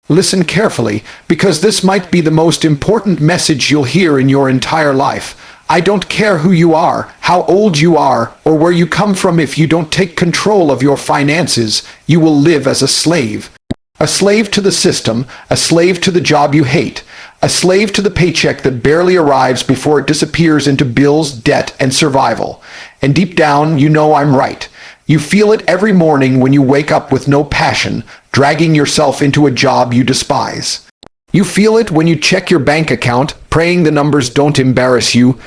Listen carefully, because this might be the most important message you'll hear in your entire life. I don't care who you are, how old you are, or where you come from. If you don't take control of your finances, you will live as a slave. A slave to the system, a slave to the job you hate, a slave to the paycheck that barely arrives before it disappears into bills, debt, and survival. And deep down, you know I'm right. You feel it every morning when you wake up with no passion, dragging yourself into a job you despise. You feel it when you check your bank account, praying the numbers don't embarrass you.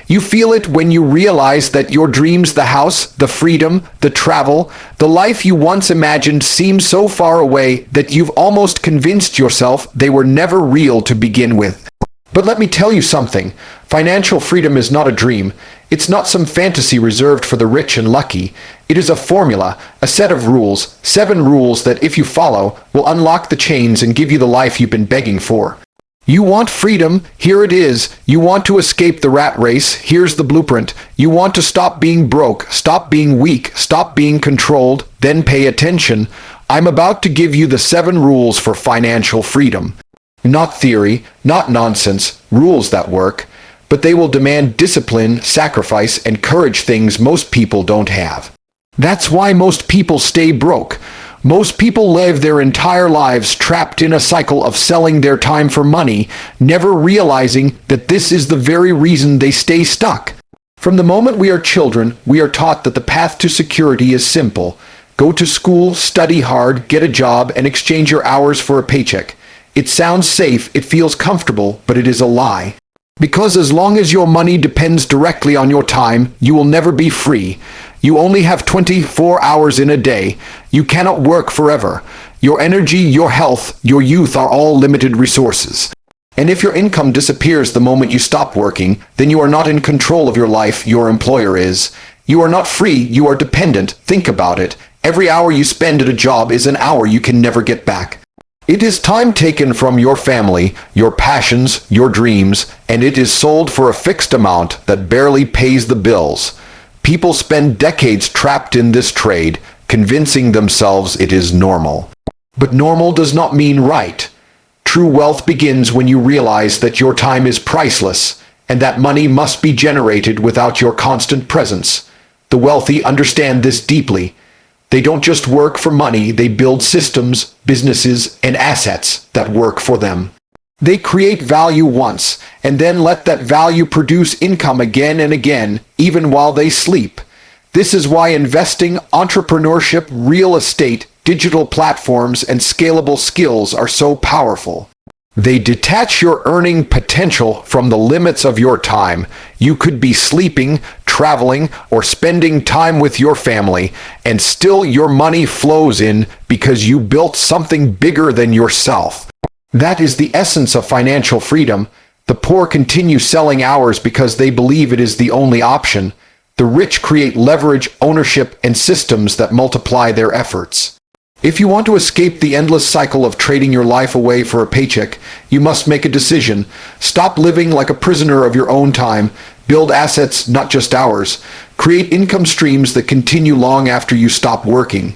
You feel it when you realize that your dreams, the house, the freedom, the travel, the life you once imagined seem so far away that you've almost convinced yourself they were never real to begin with. But let me tell you something. Financial freedom is not a dream. It's not some fantasy reserved for the rich and lucky. It is a formula, a set of rules, 7 rules that, if you follow, will unlock the chains and give you the life you've been begging for. You want freedom? Here it is. You want to escape the rat race? Here's the blueprint. You want to stop being broke, stop being weak, stop being controlled? Then pay attention. I'm about to give you the 7 rules for financial freedom. Not theory, not nonsense, rules that work, but they will demand discipline, sacrifice, and courage, things most people don't have. That's why most people stay broke. Most people live their entire lives trapped in a cycle of selling their time for money, never realizing that this is the very reason they stay stuck. From the moment we are children, we are taught that the path to security is simple. Go to school, study hard, get a job, and exchange your hours for a paycheck. It sounds safe, it feels comfortable, but it is a lie. Because as long as your money depends directly on your time, you will never be free. You only have 24 hours in a day. You cannot work forever. Your energy, your health, your youth are all limited resources. And if your income disappears the moment you stop working, then you are not in control of your life, your employer is. You are not free, you are dependent. Think about it. Every hour you spend at a job is an hour you can never get back. It is time taken from your family, your passions, your dreams, and it is sold for a fixed amount that barely pays the bills. People spend decades trapped in this trade, convincing themselves it is normal. But normal does not mean right. True wealth begins when you realize that your time is priceless, and that money must be generated without your constant presence. The wealthy understand this deeply. They don't just work for money, they build systems, businesses, and assets that work for them. They create value once, and then let that value produce income again and again, even while they sleep. This is why investing, entrepreneurship, real estate, digital platforms, and scalable skills are so powerful. They detach your earning potential from the limits of your time. You could be sleeping, traveling, or spending time with your family, and still your money flows in because you built something bigger than yourself. That is the essence of financial freedom. The poor continue selling hours because they believe it is the only option. The rich create leverage, ownership, and systems that multiply their efforts. If you want to escape the endless cycle of trading your life away for a paycheck, you must make a decision. Stop living like a prisoner of your own time. Build assets, not just hours. Create income streams that continue long after you stop working.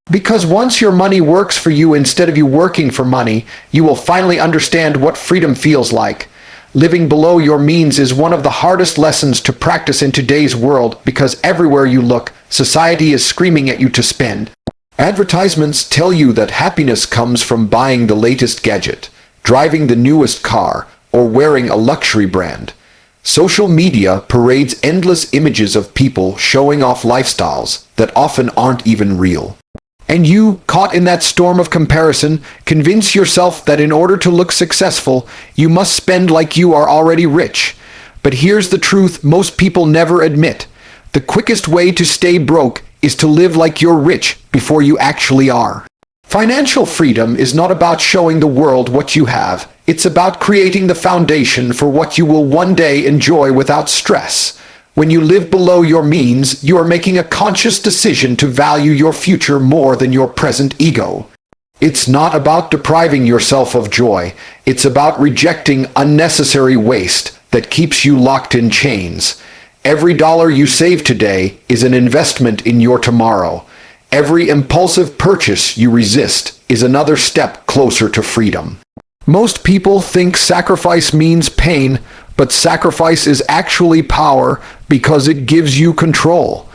Because once your money works for you instead of you working for money, you will finally understand what freedom feels like. Living below your means is one of the hardest lessons to practice in today's world because everywhere you look, society is screaming at you to spend. Advertisements tell you that happiness comes from buying the latest gadget, driving the newest car, or wearing a luxury brand. Social media parades endless images of people showing off lifestyles that often aren't even real. And you, caught in that storm of comparison, convince yourself that in order to look successful, you must spend like you are already rich. But here's the truth most people never admit. The quickest way to stay broke is to live like you're rich before you actually are. Financial freedom is not about showing the world what you have. It's about creating the foundation for what you will one day enjoy without stress. When you live below your means, you are making a conscious decision to value your future more than your present ego. It's not about depriving yourself of joy. It's about rejecting unnecessary waste that keeps you locked in chains. Every dollar you save today is an investment in your tomorrow. Every impulsive purchase you resist is another step closer to freedom. Most people think sacrifice means pain, but sacrifice is actually power because it gives you control.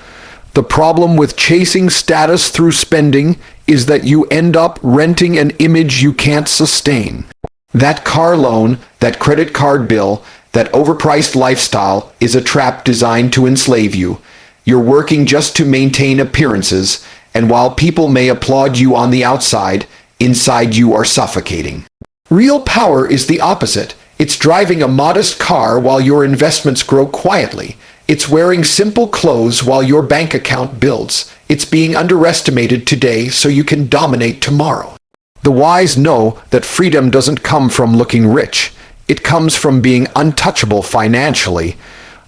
The problem with chasing status through spending is that you end up renting an image you can't sustain. That car loan, that credit card bill, that overpriced lifestyle is a trap designed to enslave you. You're working just to maintain appearances, and while people may applaud you on the outside, inside you are suffocating. Real power is the opposite. It's driving a modest car while your investments grow quietly. It's wearing simple clothes while your bank account builds. It's being underestimated today so you can dominate tomorrow. The wise know that freedom doesn't come from looking rich. It comes from being untouchable financially.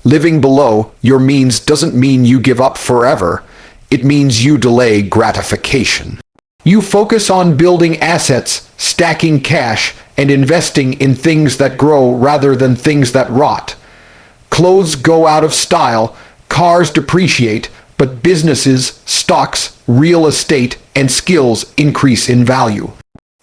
Living below your means doesn't mean you give up forever. It means you delay gratification. You focus on building assets, stacking cash, and investing in things that grow rather than things that rot. Clothes go out of style, cars depreciate, but businesses, stocks, real estate, and skills increase in value.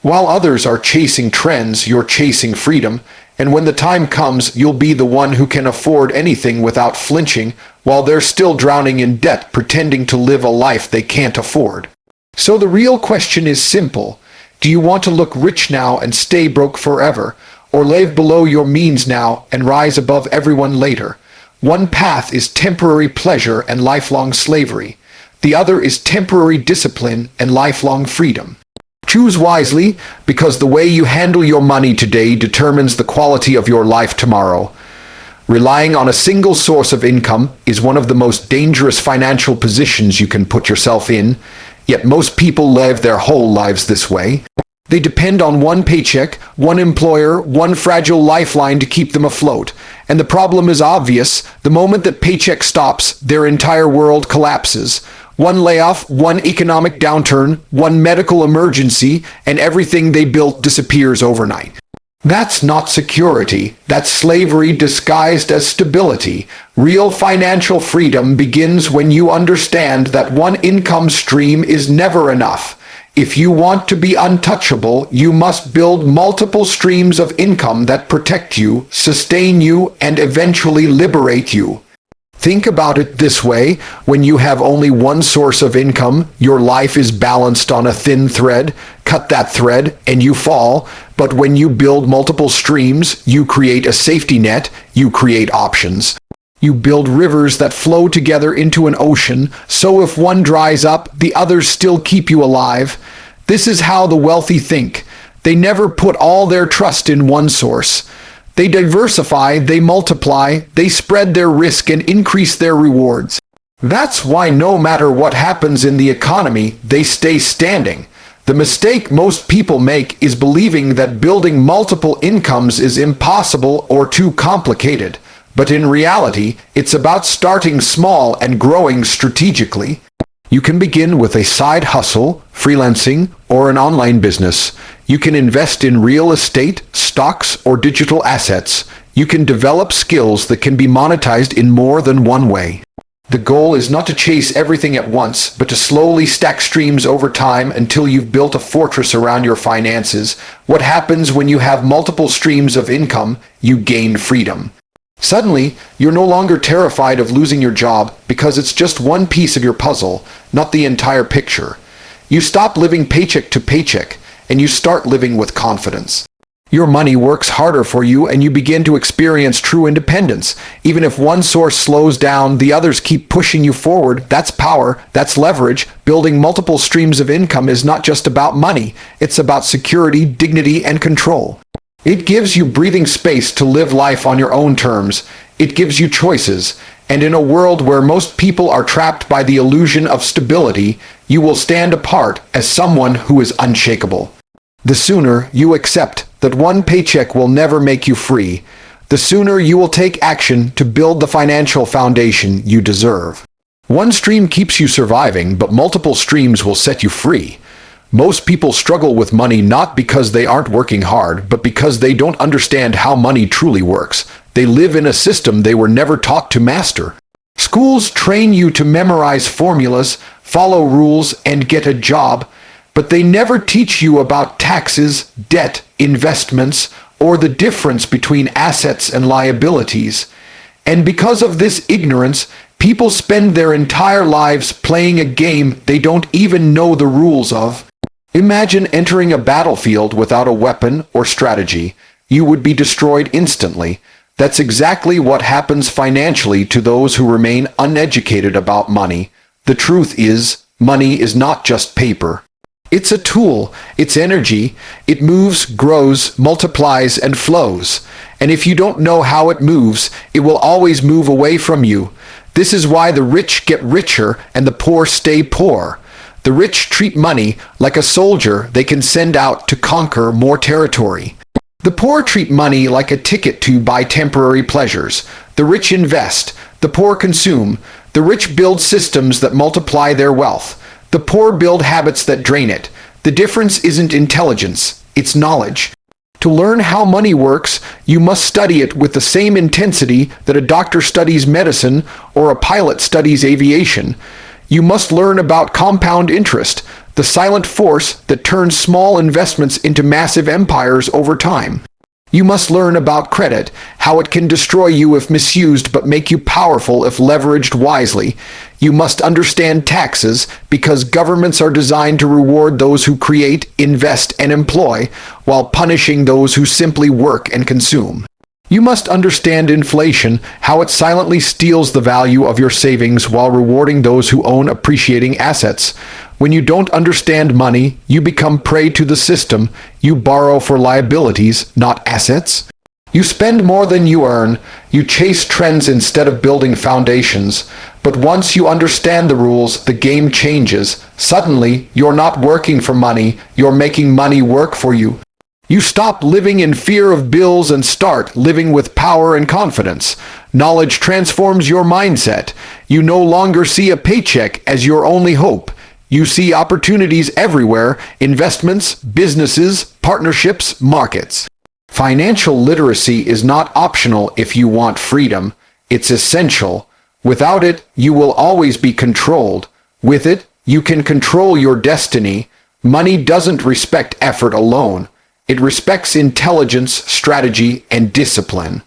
While others are chasing trends, you're chasing freedom, and when the time comes, you'll be the one who can afford anything without flinching, while they're still drowning in debt pretending to live a life they can't afford. So the real question is simple. Do you want to look rich now and stay broke forever, or live below your means now and rise above everyone later? One path is temporary pleasure and lifelong slavery. The other is temporary discipline and lifelong freedom. Choose wisely, because the way you handle your money today determines the quality of your life tomorrow. Relying on a single source of income is one of the most dangerous financial positions you can put yourself in, yet most people live their whole lives this way. They depend on one paycheck, one employer, one fragile lifeline to keep them afloat. And the problem is obvious. The moment that paycheck stops, their entire world collapses. One layoff, one economic downturn, one medical emergency, and everything they built disappears overnight. That's not security. That's slavery disguised as stability. Real financial freedom begins when you understand that one income stream is never enough. If you want to be untouchable, you must build multiple streams of income that protect you, sustain you, and eventually liberate you. Think about it this way. When you have only one source of income, your life is balanced on a thin thread. Cut that thread and you fall. But when you build multiple streams, you create a safety net, you create options. You build rivers that flow together into an ocean, so if one dries up, the others still keep you alive. This is how the wealthy think. They never put all their trust in one source. They diversify, they multiply, they spread their risk and increase their rewards. That's why no matter what happens in the economy, they stay standing. The mistake most people make is believing that building multiple incomes is impossible or too complicated. But in reality, it's about starting small and growing strategically. You can begin with a side hustle, freelancing, or an online business. You can invest in real estate, stocks, or digital assets. You can develop skills that can be monetized in more than one way. The goal is not to chase everything at once, but to slowly stack streams over time until you've built a fortress around your finances. What happens when you have multiple streams of income? You gain freedom. Suddenly, you're no longer terrified of losing your job because it's just one piece of your puzzle, not the entire picture. You stop living paycheck to paycheck, and you start living with confidence. Your money works harder for you, and you begin to experience true independence. Even if one source slows down, the others keep pushing you forward. That's power, that's leverage. Building multiple streams of income is not just about money. It's about security, dignity, and control. It gives you breathing space to live life on your own terms. It gives you choices. And in a world where most people are trapped by the illusion of stability, you will stand apart as someone who is unshakable. The sooner you accept that one paycheck will never make you free, the sooner you will take action to build the financial foundation you deserve. One stream keeps you surviving, but multiple streams will set you free. Most people struggle with money not because they aren't working hard, but because they don't understand how money truly works. They live in a system they were never taught to master. Schools train you to memorize formulas, follow rules, and get a job, but they never teach you about taxes, debt, investments, or the difference between assets and liabilities. And because of this ignorance, people spend their entire lives playing a game they don't even know the rules of. Imagine entering a battlefield without a weapon or strategy. You would be destroyed instantly. That's exactly what happens financially to those who remain uneducated about money. The truth is, money is not just paper. It's a tool, it's energy. It moves, grows, multiplies, and flows. And if you don't know how it moves, it will always move away from you. This is why the rich get richer and the poor stay poor. The rich treat money like a soldier they can send out to conquer more territory. The poor treat money like a ticket to buy temporary pleasures. The rich invest, the poor consume. The rich build systems that multiply their wealth. The poor build habits that drain it. The difference isn't intelligence, it's knowledge. To learn how money works, you must study it with the same intensity that a doctor studies medicine or a pilot studies aviation. You must learn about compound interest, the silent force that turns small investments into massive empires over time. You must learn about credit, how it can destroy you if misused but make you powerful if leveraged wisely. You must understand taxes, because governments are designed to reward those who create, invest, and employ, while punishing those who simply work and consume. You must understand inflation, how it silently steals the value of your savings while rewarding those who own appreciating assets. When you don't understand money, you become prey to the system. You borrow for liabilities, not assets. You spend more than you earn. You chase trends instead of building foundations. But once you understand the rules, the game changes. Suddenly, you're not working for money, you're making money work for you. You stop living in fear of bills and start living with power and confidence. Knowledge transforms your mindset. You no longer see a paycheck as your only hope. You see opportunities everywhere: investments, businesses, partnerships, markets. Financial literacy is not optional if you want freedom. It's essential. Without it, you will always be controlled. With it, you can control your destiny. Money doesn't respect effort alone. It respects intelligence, strategy, and discipline.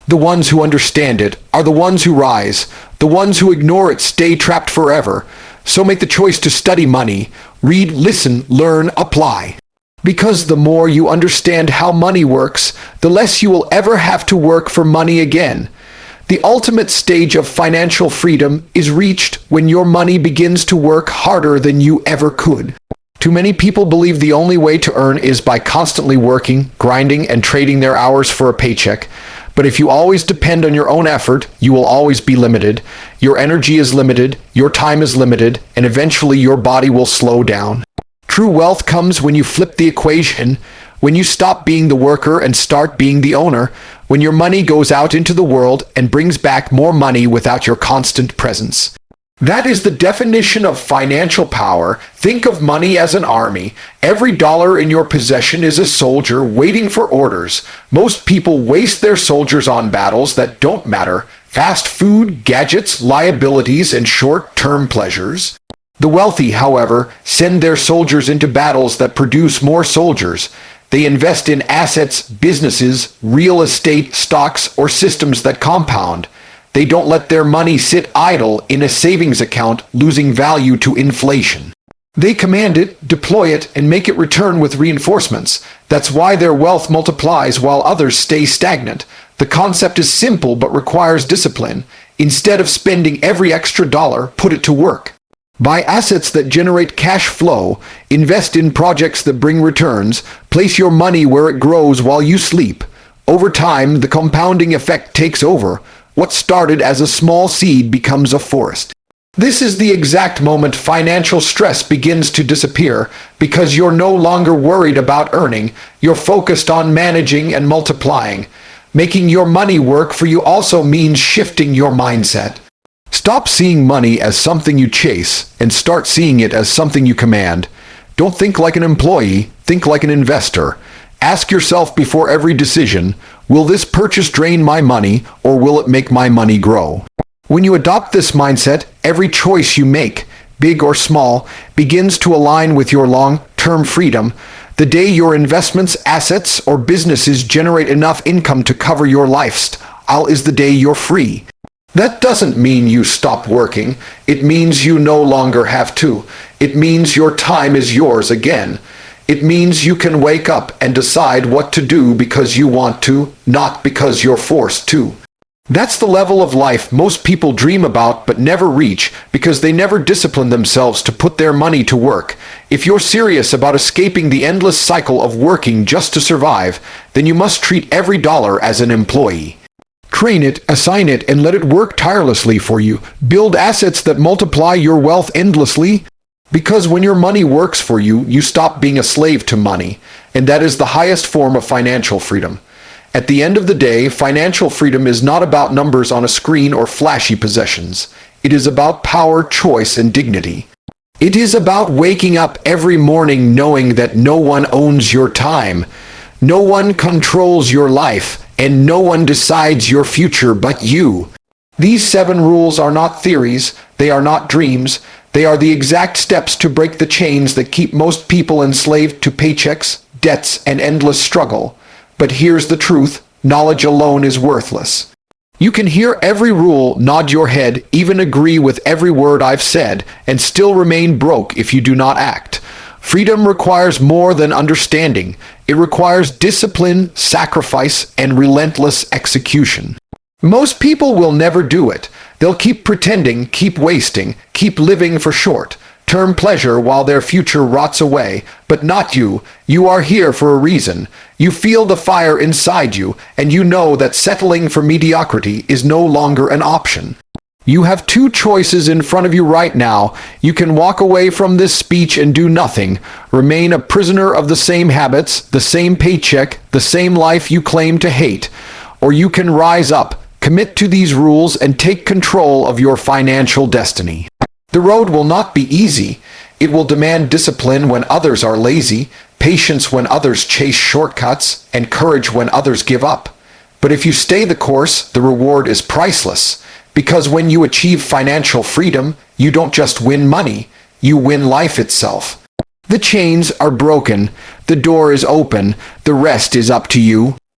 The ones who understand it are the ones who rise. The ones who ignore it stay trapped forever. So make the choice to study money. Read, listen, learn, apply. Because the more you understand how money works, the less you will ever have to work for money again. The ultimate stage of financial freedom is reached when your money begins to work harder than you ever could. Too many people believe the only way to earn is by constantly working, grinding, and trading their hours for a paycheck. But if you always depend on your own effort, you will always be limited. Your energy is limited, your time is limited, and eventually your body will slow down. True wealth comes when you flip the equation, when you stop being the worker and start being the owner, when your money goes out into the world and brings back more money without your constant presence. That is the definition of financial power. Think of money as an army. Every dollar in your possession is a soldier waiting for orders. Most people waste their soldiers on battles that don't matter: fast food, gadgets, liabilities, and short-term pleasures. The wealthy, however, send their soldiers into battles that produce more soldiers. They invest in assets, businesses, real estate, stocks, or systems that compound. They don't let their money sit idle in a savings account, losing value to inflation. They command it, deploy it, and make it return with reinforcements. That's why their wealth multiplies while others stay stagnant. The concept is simple but requires discipline. Instead of spending every extra dollar, put it to work. Buy assets that generate cash flow. Invest in projects that bring returns. Place your money where it grows while you sleep. Over time, the compounding effect takes over. What started as a small seed becomes a forest. This is the exact moment financial stress begins to disappear, because you're no longer worried about earning, you're focused on managing and multiplying. Making your money work for you also means shifting your mindset. Stop seeing money as something you chase and start seeing it as something you command. Don't think like an employee, think like an investor. Ask yourself before every decision, will this purchase drain my money, or will it make my money grow? When you adopt this mindset, every choice you make, big or small, begins to align with your long-term freedom, the day your investments, assets, or businesses generate enough income to cover your lifestyle is the day you're free. That doesn't mean you stop working. It means you no longer have to. It means your time is yours again. It means you can wake up and decide what to do because you want to, not because you're forced to. That's the level of life most people dream about but never reach because they never discipline themselves to put their money to work. If you're serious about escaping the endless cycle of working just to survive, then you must treat every dollar as an employee. Train it, assign it, and let it work tirelessly for you. Build assets that multiply your wealth endlessly. Because when your money works for you, you stop being a slave to money, and that is the highest form of financial freedom. At the end of the day, financial freedom is not about numbers on a screen or flashy possessions. It is about power, choice, and dignity. It is about waking up every morning knowing that no one owns your time, no one controls your life, and no one decides your future but you. These 7 rules are not theories, they are not dreams, they are the exact steps to break the chains that keep most people enslaved to paychecks, debts, and endless struggle. But here's the truth, knowledge alone is worthless. You can hear every rule, nod your head, even agree with every word I've said, and still remain broke if you do not act. Freedom requires more than understanding. It requires discipline, sacrifice, and relentless execution. Most people will never do it. They'll keep pretending, keep wasting, keep living for short-term pleasure while their future rots away. But not you. You are here for a reason. You feel the fire inside you, and you know that settling for mediocrity is no longer an option. You have 2 choices in front of you right now. You can walk away from this speech and do nothing, remain a prisoner of the same habits, the same paycheck, the same life you claim to hate, or you can rise up, commit to these rules, and take control of your financial destiny. The road will not be easy. It will demand discipline when others are lazy, patience when others chase shortcuts, and courage when others give up. But if you stay the course, the reward is priceless. Because when you achieve financial freedom, you don't just win money, you win life itself. The chains are broken, the door is open, the rest is up to you.